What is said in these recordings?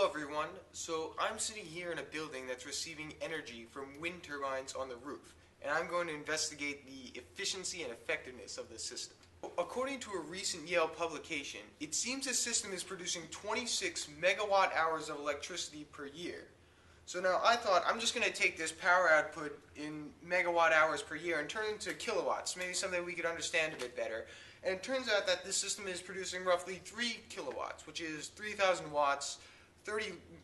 Hello everyone. So I'm sitting here in a building that's receiving energy from wind turbines on the roof, and I'm going to investigate the efficiency and effectiveness of this system. According to a recent Yale publication, it seems this system is producing 26 megawatt hours of electricity per year. So now I thought I'm just going to take this power output in megawatt hours per year and turn it into kilowatts, maybe something we could understand a bit better. And it turns out that this system is producing roughly 3 kilowatts, which is 3,000 watts,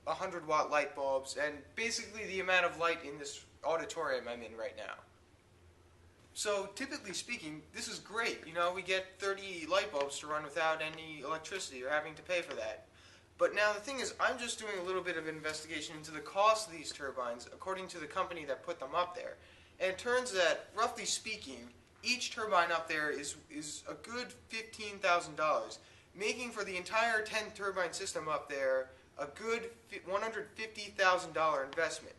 100 watt light bulbs, and basically the amount of light in this auditorium I'm in right now. So typically speaking, this is great. You know, we get 30 light bulbs to run without any electricity or having to pay for that. But now the thing is, I'm just doing a little bit of investigation into the cost of these turbines according to the company that put them up there. And it turns that, roughly speaking, each turbine up there is a good $15,000, making for the entire 10 turbine system up there a good $150,000 investment.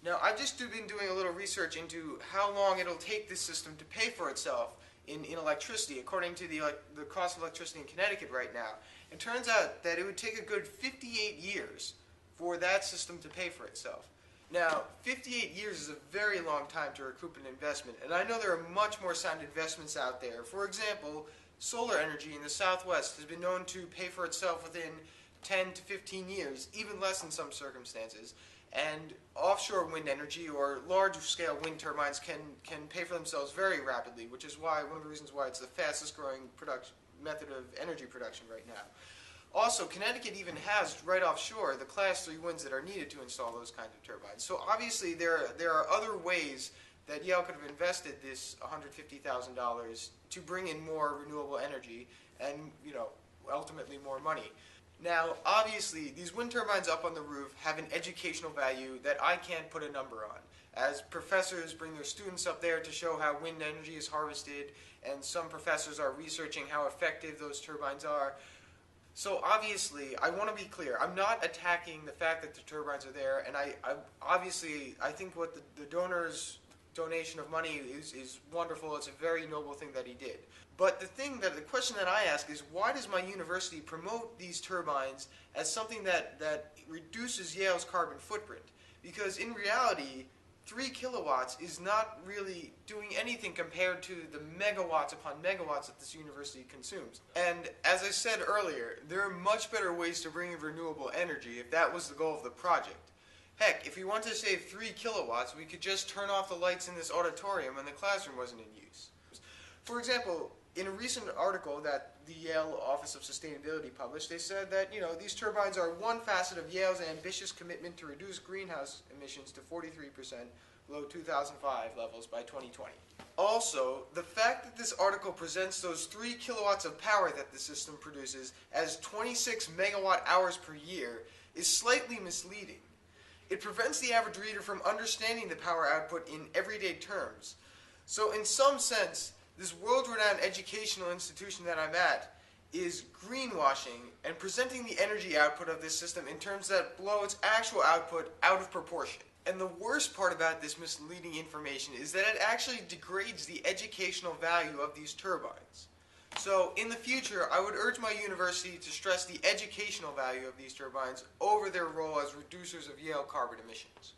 Now, I've just been doing a little research into how long it'll take this system to pay for itself in electricity, according to the cost of electricity in Connecticut right now. It turns out that it would take a good 58 years for that system to pay for itself. Now, 58 years is a very long time to recoup an investment, and I know there are much more sound investments out there. For example, solar energy in the Southwest has been known to pay for itself within 10 to 15 years, even less in some circumstances. And offshore wind energy or large-scale wind turbines can pay for themselves very rapidly, which is one of the reasons why it's the fastest-growing method of energy production right now. Also, Connecticut even has, right offshore, the Class 3 winds that are needed to install those kinds of turbines. So obviously there are other ways that Yale could have invested this $150,000 to bring in more renewable energy and, ultimately more money. Now, obviously, these wind turbines up on the roof have an educational value that I can't put a number on, as professors bring their students up there to show how wind energy is harvested, and some professors are researching how effective those turbines are. So obviously, I want to be clear, I'm not attacking the fact that the turbines are there, and I think what the donor's donation of money is wonderful. It's a very noble thing that he did. But the question that I ask is, why does my university promote these turbines as something that reduces Yale's carbon footprint? Because in reality, 3 kilowatts is not really doing anything compared to the megawatts upon megawatts that this university consumes. And as I said earlier, there are much better ways to bring in renewable energy if that was the goal of the project. Heck, if we wanted to save 3 kilowatts, we could just turn off the lights in this auditorium when the classroom wasn't in use. For example, in a recent article that the Yale Office of Sustainability published, they said that, these turbines are one facet of Yale's ambitious commitment to reduce greenhouse emissions to 43% below 2005 levels by 2020. Also, the fact that this article presents those 3 kilowatts of power that the system produces as 26 megawatt hours per year is slightly misleading. It prevents the average reader from understanding the power output in everyday terms. So in some sense, this world-renowned educational institution that I'm at is greenwashing and presenting the energy output of this system in terms that blow its actual output out of proportion. And the worst part about this misleading information is that it actually degrades the educational value of these turbines. So in the future, I would urge my university to stress the educational value of these turbines over their role as reducers of Yale carbon emissions.